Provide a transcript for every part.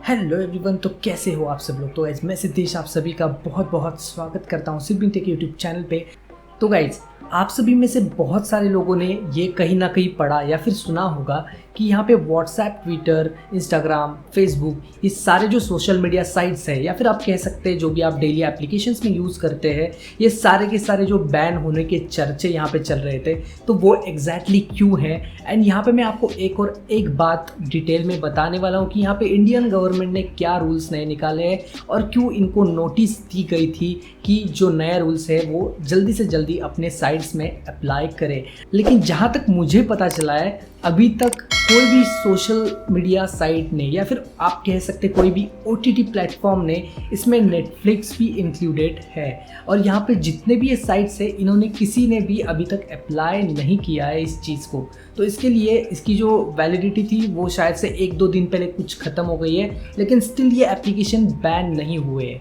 Hello everyone, तो कैसे हो आप सब लोग। तो गाइज मैं सिद्धेश आप सभी का बहुत बहुत स्वागत करता हूँ सिद्धबिन टेक यूट्यूब चैनल पे। तो गाइज आप सभी में से बहुत सारे लोगों ने ये कहीं ना कहीं पढ़ा या फिर सुना होगा कि यहाँ पे व्हाट्सएप, ट्विटर, इंस्टाग्राम, फेसबुक, ये सारे जो सोशल मीडिया साइट्स हैं या फिर आप कह सकते हैं जो भी आप डेली एप्लीकेशंस में यूज़ करते हैं, ये सारे के सारे जो बैन होने के चर्चे यहाँ पे चल रहे थे, तो वो एग्जैक्टली क्यों है। एंड यहाँ पे मैं आपको एक बात डिटेल में बताने वाला हूँ कि यहाँ पे इंडियन गवर्नमेंट ने क्या रूल्स नए निकाले हैं और क्यों इनको नोटिस दी गई थी कि जो नए रूल्स है वो जल्दी से जल्दी अपने साइट्स में अप्लाई करें। लेकिन जहाँ तक मुझे पता चला है, अभी तक कोई भी सोशल मीडिया साइट ने या फिर आप कह सकते कोई भी OTT प्लेटफॉर्म ने, इसमें नेटफ्लिक्स भी इंक्लूडेड है। और यहाँ पे जितने भी ये साइट्स है, इन्होंने किसी ने भी अभी तक अप्लाई नहीं किया है इस चीज़ को। तो इसके लिए इसकी जो वैलिडिटी थी वो शायद से 1-2 दिन पहले कुछ ख़त्म हो गई है, लेकिन स्टिल ये एप्लीकेशन बैन नहीं हुए।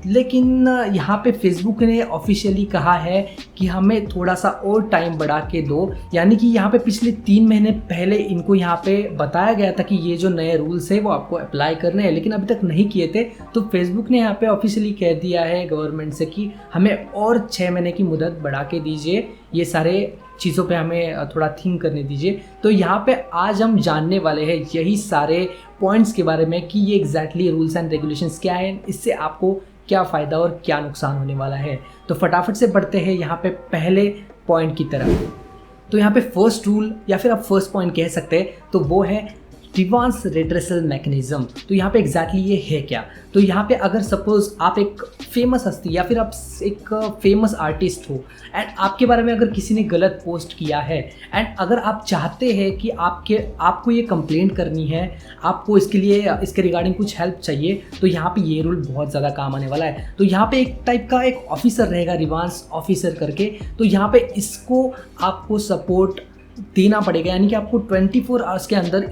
लेकिन यहाँ पे फेसबुक ने ऑफिशियली कहा है कि हमें थोड़ा सा और टाइम बढ़ा के दो। यानी कि यहाँ पे पिछले 3 महीने पहले इनको यहाँ पे बताया गया था कि ये जो नए रूल्स है वो आपको अप्लाई करने हैं, लेकिन अभी तक नहीं किए थे। तो फेसबुक ने यहाँ पे ऑफिशियली कह दिया है गवर्नमेंट से कि हमें और 6 महीने की मुदत बढ़ा के दीजिए, ये सारे चीज़ों पे हमें थोड़ा थिंक करने दीजिए। तो यहाँ पे आज हम जानने वाले हैं यही सारे पॉइंट्स के बारे में कि ये एग्जैक्टली रूल्स एंड रेगुलेशंस क्या है, इससे आपको क्या फ़ायदा और क्या नुकसान होने वाला है। तो फटाफट से बढ़ते हैं यहाँ पे पहले पॉइंट की तरफ। तो यहाँ पे फर्स्ट रूल या फिर आप फर्स्ट पॉइंट कह सकते हैं, तो वो है डिवांस रेड्रेसल मैकेनिज्म। तो यहाँ पे एग्जैक्टली ये है क्या। तो यहाँ पे अगर सपोज आप एक फेमस हस्ती या फिर आप एक फेमस आर्टिस्ट हो एंड आपके बारे में अगर किसी ने गलत पोस्ट किया है एंड अगर आप चाहते हैं कि आपको ये कंप्लेंट करनी है, आपको इसके लिए इसके रिगार्डिंग कुछ हेल्प चाहिए, तो यहाँ पे ये रूल बहुत ज़्यादा काम आने वाला है। तो यहाँ पे एक टाइप का एक ऑफिसर रहेगा, रिवांस ऑफिसर करके। तो यहाँ पे इसको आपको सपोर्ट देना पड़ेगा, यानी कि आपको 24 आवर्स के अंदर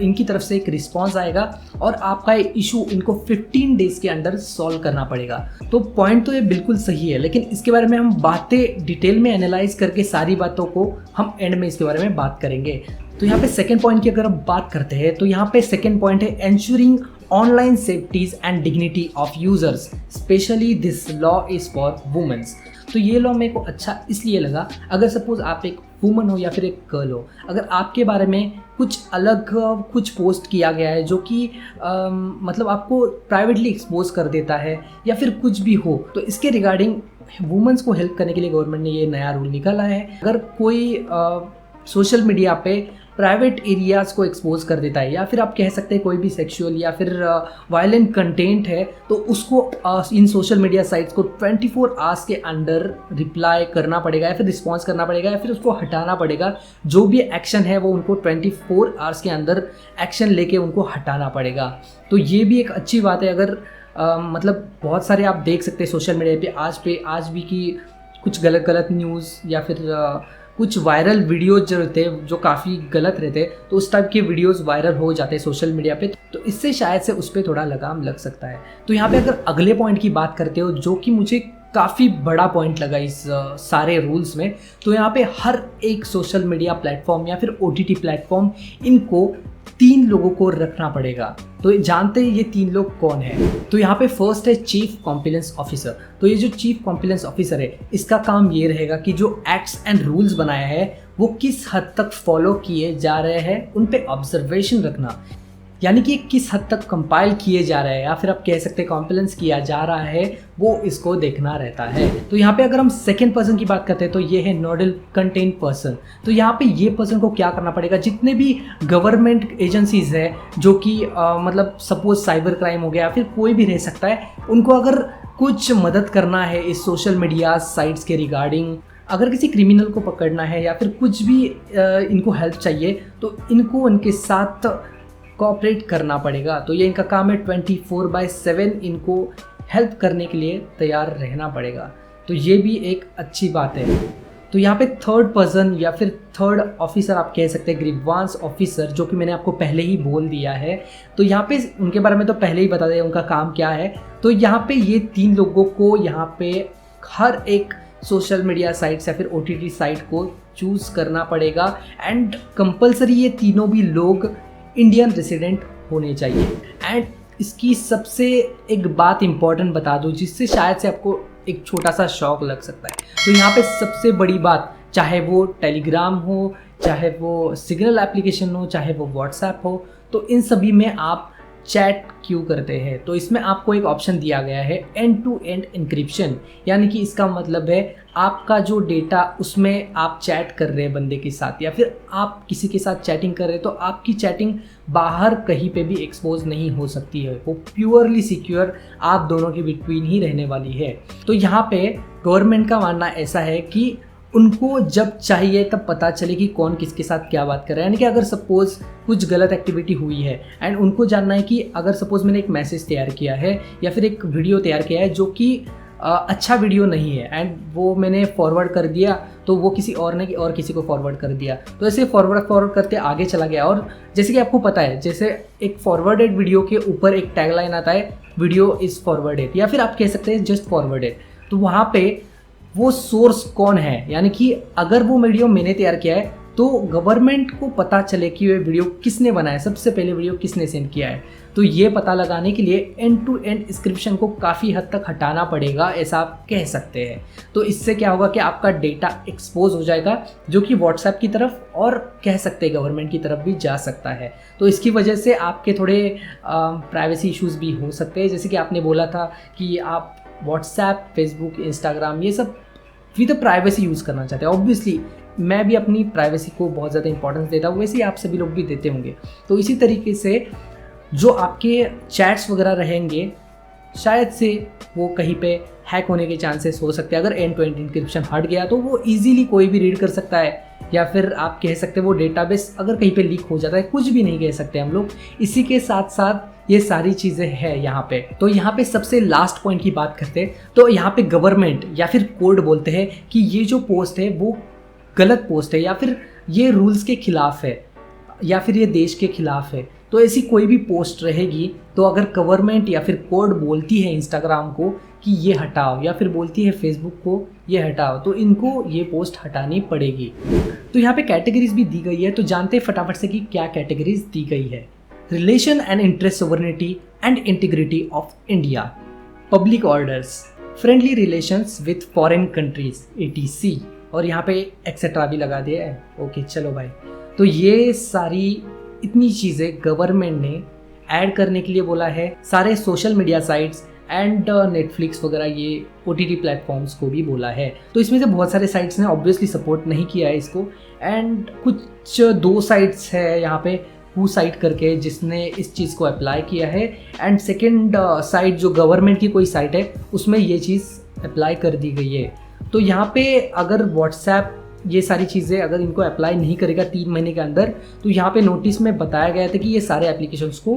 इनकी तरफ से एक रिस्पांस आएगा और आपका इशू इनको 15 डेज के अंदर सॉल्व करना पड़ेगा। तो पॉइंट तो ये बिल्कुल सही है, लेकिन इसके बारे में हम बातें डिटेल में एनालाइज करके सारी बातों को हम एंड में इसके बारे में बात करेंगे। तो यहाँ पे सेकेंड पॉइंट की अगर हम बात करते हैं, तो यहाँ पे सेकेंड पॉइंट है ensuring online safeties and dignity of users, specially this law is for womens. तो ये लॉ मेरे को अच्छा इसलिए लगा, अगर सपोज आप एक वुमन हो या फिर एक गर्ल हो, अगर आपके बारे में कुछ अलग कुछ पोस्ट किया गया है जो कि मतलब आपको प्राइवेटली एक्सपोज कर देता है या फिर कुछ भी हो, तो इसके रिगार्डिंग वुमेन्स को हेल्प करने के लिए गवर्नमेंट ने ये नया रूल निकाला है। अगर कोई सोशल मीडिया पे प्राइवेट एरियाज़ को एक्सपोज कर देता है या फिर आप कह सकते हैं कोई भी सेक्सुअल या फिर वायलेंट कंटेंट है, तो उसको इन सोशल मीडिया साइट्स को 24 आवर्स के अंदर रिप्लाई करना पड़ेगा या फिर रिस्पॉन्स करना पड़ेगा या फिर उसको हटाना पड़ेगा। जो भी एक्शन है वो उनको 24 आवर्स के अंदर एक्शन लेके उनको हटाना पड़ेगा। तो ये भी एक अच्छी बात है। अगर मतलब बहुत सारे आप देख सकते हैं सोशल मीडिया पे आज भी कि कुछ गलत न्यूज़ या फिर कुछ वायरल वीडियोज जो रहते हैं जो काफ़ी गलत रहते हैं, तो उस टाइप के वीडियोस वायरल हो जाते हैं सोशल मीडिया पे, तो इससे शायद से उस पर थोड़ा लगाम लग सकता है। तो यहाँ पे अगर अगले पॉइंट की बात करते हो, जो कि मुझे काफ़ी बड़ा पॉइंट लगा इस सारे रूल्स में, तो यहाँ पे हर एक सोशल मीडिया प्लेटफॉर्म या फिर OTT प्लेटफॉर्म, इनको 3 लोगों को रखना पड़ेगा। तो जानते हैं ये 3 लोग कौन है। तो यहाँ पे फर्स्ट है चीफ कॉम्प्लायंस ऑफिसर। तो ये जो चीफ कॉम्प्लायंस ऑफिसर है, इसका काम ये रहेगा कि जो एक्ट्स एंड रूल्स बनाया है वो किस हद तक फॉलो किए जा रहे हैं, उन पे ऑब्जर्वेशन रखना, यानी कि किस हद तक कंपाइल किए जा रहे हैं या फिर आप कह सकते हैं कॉम्प्लायंस किया जा रहा है, वो इसको देखना रहता है। तो यहाँ पे अगर हम सेकंड पर्सन की बात करते हैं, तो ये है नोडल कंटेंट पर्सन। तो यहाँ पे ये पर्सन को क्या करना पड़ेगा, जितने भी गवर्नमेंट एजेंसीज है जो कि मतलब सपोज साइबर क्राइम हो गया या फिर कोई भी रह सकता है, उनको अगर कुछ मदद करना है इस सोशल मीडिया साइट्स के रिगार्डिंग, अगर किसी क्रिमिनल को पकड़ना है या फिर कुछ भी इनको हेल्प चाहिए, तो इनको उनके साथ कोऑपरेट करना पड़ेगा। तो ये इनका काम है, 24/7 इनको हेल्प करने के लिए तैयार रहना पड़ेगा। तो ये भी एक अच्छी बात है। तो यहाँ पे थर्ड पर्सन या फिर थर्ड ऑफिसर आप कह सकते हैं, ग्रीवांस ऑफिसर, जो कि मैंने आपको पहले ही बोल दिया है। तो यहाँ पे उनके बारे में तो पहले ही बता दिया उनका काम क्या है। तो यहाँ पे ये 3 लोगों को यहाँ पे हर एक सोशल मीडिया साइट्स या फिर OTT साइट को चूज़ करना पड़ेगा एंड कंपलसरी ये तीनों भी लोग इंडियन रेसिडेंट होने चाहिए। एंड इसकी सबसे एक बात इम्पॉर्टेंट बता दूँ जिससे शायद से आपको एक छोटा सा शौक लग सकता है। तो यहाँ पे सबसे बड़ी बात, चाहे वो टेलीग्राम हो, चाहे वो सिग्नल एप्लीकेशन हो, चाहे वो व्हाट्सएप हो, तो इन सभी में आप चैट क्यों करते हैं। तो इसमें आपको एक ऑप्शन दिया गया है एंड टू एंड इंक्रिप्शन, यानी कि इसका मतलब है आपका जो डेटा उसमें आप चैट कर रहे हैं बंदे के साथ या फिर आप किसी के साथ चैटिंग कर रहे हैं, तो आपकी चैटिंग बाहर कहीं पे भी एक्सपोज नहीं हो सकती है। वो प्योरली सिक्योर आप दोनों के बिटवीन ही रहने वाली है। तो यहाँ पे गवर्नमेंट का मानना ऐसा है कि उनको जब चाहिए तब पता चले कि कौन किसके साथ क्या बात कर रहा है। यानी कि अगर सपोज कुछ गलत एक्टिविटी हुई है एंड उनको जानना है कि अगर सपोज मैंने एक मैसेज तैयार किया है या फिर एक वीडियो तैयार किया है जो कि अच्छा वीडियो नहीं है एंड वो मैंने फॉरवर्ड कर दिया, तो वो किसी और ने और किसी को फॉरवर्ड कर दिया, तो ऐसे फॉरवर्ड करते आगे चला गया। और जैसे कि आपको पता है, जैसे एक फॉरवर्डेड वीडियो के ऊपर एक टैगलाइन आता है, वीडियो इज़ फॉरवर्डेड, या फिर आप कह सकते हैं जस्ट फॉरवर्डेड। तो वहाँ पे वो सोर्स कौन है, यानी कि अगर वो वीडियो मैंने तैयार किया है तो गवर्नमेंट को पता चले कि ये वीडियो किसने बनाया, सबसे पहले वीडियो किसने सेंड किया है। तो ये पता लगाने के लिए एंड टू एंड इंक्रिप्शन को काफ़ी हद तक हटाना पड़ेगा, ऐसा आप कह सकते हैं। तो इससे क्या होगा कि आपका डेटा एक्सपोज हो जाएगा, जो कि व्हाट्सएप की तरफ और कह सकते हैं गवर्नमेंट की तरफ भी जा सकता है। तो इसकी वजह से आपके थोड़े प्राइवेसी इश्यूज़ भी हो सकते हैं। जैसे कि आपने बोला था कि आप व्हाट्सएप, फेसबुक, इंस्टाग्राम ये सब विद प्राइवेसी यूज़ करना चाहते हैं। ऑब्वियसली मैं भी अपनी प्राइवेसी को बहुत ज़्यादा इंपॉर्टेंस देता हूँ, वैसे ही आप सभी लोग भी देते होंगे। तो इसी तरीके से जो आपके चैट्स वगैरह रहेंगे शायद से वो कहीं पे हैक होने के चांसेस हो सकते हैं। अगर एंड टू एंड इंक्रिप्शन हट गया तो वो इजीली कोई भी रीड कर सकता है, या फिर आप कह सकते हैं वो डेटाबेस अगर कहीं पे लीक हो जाता है, कुछ भी नहीं कह सकते हम लोग। इसी के साथ साथ ये सारी चीज़ें हैं यहाँ पे। तो यहाँ पे सबसे लास्ट पॉइंट की बात करते हैं, तो यहाँ पे गवर्नमेंट या फिर कोर्ट बोलते हैं कि ये जो पोस्ट है वो गलत पोस्ट है, या फिर ये रूल्स के खिलाफ है, या फिर ये देश के खिलाफ है। तो ऐसी कोई भी पोस्ट रहेगी तो अगर गवर्नमेंट या फिर कोर्ट बोलती है इंस्टाग्राम को कि ये हटाओ, या फिर बोलती है फेसबुक को ये हटाओ, तो इनको ये पोस्ट हटानी पड़ेगी। तो यहाँ पे कैटेगरीज भी दी गई है, तो जानते हैं फटाफट से कि क्या कैटेगरीज दी गई है। Relation and interest, sovereignty and integrity of India, public orders, friendly relations with foreign countries etc, और यहाँ पे एक्सेट्रा भी लगा दिया है। ओके चलो भाई, तो ये सारी इतनी चीज़ें गवर्नमेंट ने ऐड करने के लिए बोला है। सारे social media sites and Netflix वगैरह ये OTT प्लेटफॉर्म्स को भी बोला है। तो इसमें से बहुत सारे साइट्स ने ऑब्वियसली सपोर्ट नहीं किया है इसको, एंड कुछ 2 साइट्स है यहाँ पे हु साइट करके जिसने इस चीज़ को अप्लाई किया है, एंड सेकेंड साइट जो गवर्नमेंट की कोई साइट है उसमें ये चीज़ अप्लाई कर दी गई है। तो यहाँ पे अगर व्हाट्सएप ये सारी चीज़ें अगर इनको अप्लाई नहीं करेगा 3 महीने के अंदर, तो यहाँ पे नोटिस में बताया गया था कि ये सारे एप्लीकेशंस को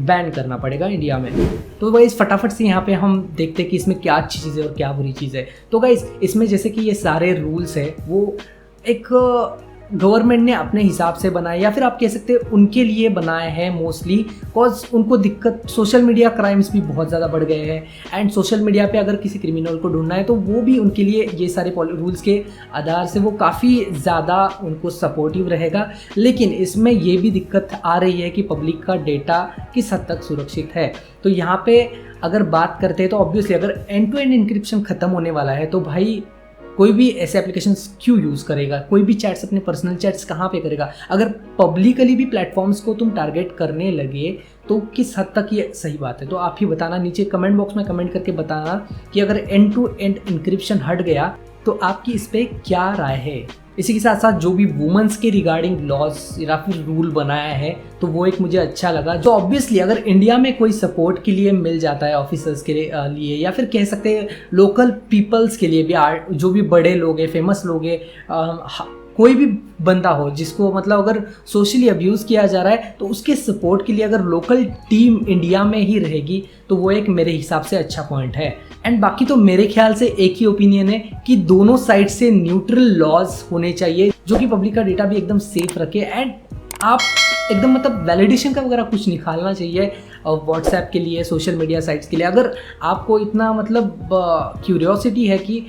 बैन करना पड़ेगा इंडिया में। तो गाइस फटाफट से यहाँ पे हम देखते हैं कि इसमें क्या अच्छी चीज़ है और क्या बुरी चीज़ है। तो गाइस इसमें जैसे कि ये सारे रूल्स है वो एक गवर्नमेंट ने अपने हिसाब से बनाए, या फिर आप कह सकते हैं उनके लिए बनाए हैं मोस्टली, कॉज उनको दिक्कत, सोशल मीडिया क्राइम्स भी बहुत ज़्यादा बढ़ गए हैं, एंड सोशल मीडिया पे अगर किसी क्रिमिनल को ढूंढना है तो वो भी उनके लिए ये सारे रूल्स के आधार से वो काफ़ी ज़्यादा उनको सपोर्टिव रहेगा। लेकिन इसमें ये भी दिक्कत आ रही है कि पब्लिक का डेटा किस हद तक सुरक्षित है। तो यहाँ पे अगर बात करते हैं तो ऑब्वियसली अगर एंड टू एंड इंक्रिप्शन ख़त्म होने वाला है तो भाई कोई भी ऐसे एप्लीकेशंस क्यों यूज़ करेगा, कोई भी चैट्स अपने पर्सनल चैट्स कहाँ पे करेगा। अगर पब्लिकली भी प्लेटफॉर्म्स को तुम टारगेट करने लगे तो किस हद तक ये सही बात है। तो आप ही बताना, नीचे कमेंट बॉक्स में कमेंट करके बताना कि अगर एंड टू एंड इंक्रिप्शन हट गया तो आपकी इस पर क्या राय है। इसी के साथ साथ जो भी वुमेन्स के रिगार्डिंग लॉज या फिर रूल बनाया है तो वो एक मुझे अच्छा लगा, जो ऑब्वियसली अगर इंडिया में कोई सपोर्ट के लिए मिल जाता है ऑफिसर्स के लिए या फिर कह सकते हैं लोकल पीपल्स के लिए भी, जो भी बड़े लोग हैं, फेमस लोग हैं, कोई भी बंदा हो जिसको मतलब अगर सोशली अब्यूज़ किया जा रहा है तो उसके सपोर्ट के लिए अगर लोकल टीम इंडिया में ही रहेगी तो वो एक मेरे हिसाब से अच्छा पॉइंट है। एंड बाकी तो मेरे ख्याल से एक ही ओपिनियन है कि दोनों साइड से न्यूट्रल लॉज होने चाहिए जो कि पब्लिक का डेटा भी एकदम सेफ रखे, एंड आप एकदम मतलब वैलिडेशन का वगैरह कुछ निकालना चाहिए व्हाट्सएप के लिए, सोशल मीडिया साइट्स के लिए। अगर आपको इतना मतलब क्यूरियोसिटी है कि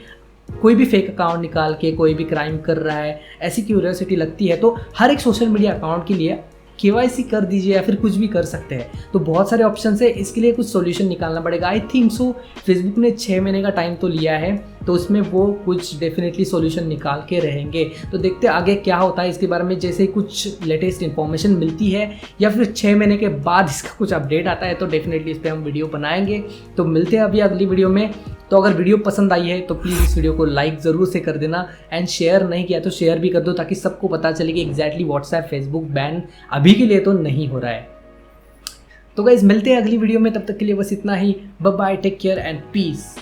कोई भी फेक अकाउंट निकाल के कोई भी क्राइम कर रहा है, ऐसी क्यूरियोसिटी लगती है, तो हर एक सोशल मीडिया अकाउंट के लिए KYC कर दीजिए या फिर कुछ भी कर सकते हैं। तो बहुत सारे ऑप्शन है, इसके लिए कुछ सॉल्यूशन निकालना पड़ेगा। आई थिंक सो फेसबुक ने 6 महीने का टाइम तो लिया है, तो उसमें वो कुछ डेफिनेटली सॉल्यूशन निकाल के रहेंगे। तो देखते हैं आगे क्या होता है इसके बारे में। जैसे कुछ लेटेस्ट इन्फॉर्मेशन मिलती है या फिर 6 महीने के बाद इसका कुछ अपडेट आता है तो डेफिनेटली इस पर हम वीडियो बनाएंगे। तो मिलते हैं अभी अगली वीडियो में। तो अगर वीडियो पसंद आई है तो प्लीज़ इस वीडियो को लाइक ज़रूर से कर देना, एंड शेयर नहीं किया तो शेयर भी कर दो, ताकि सबको पता चले कि एग्जैक्टली व्हाट्सएप फेसबुक बैन अभी के लिए तो नहीं हो रहा है। तो गाइस मिलते हैं अगली वीडियो में, तब तक के लिए बस इतना ही। Bye bye, take care and piece.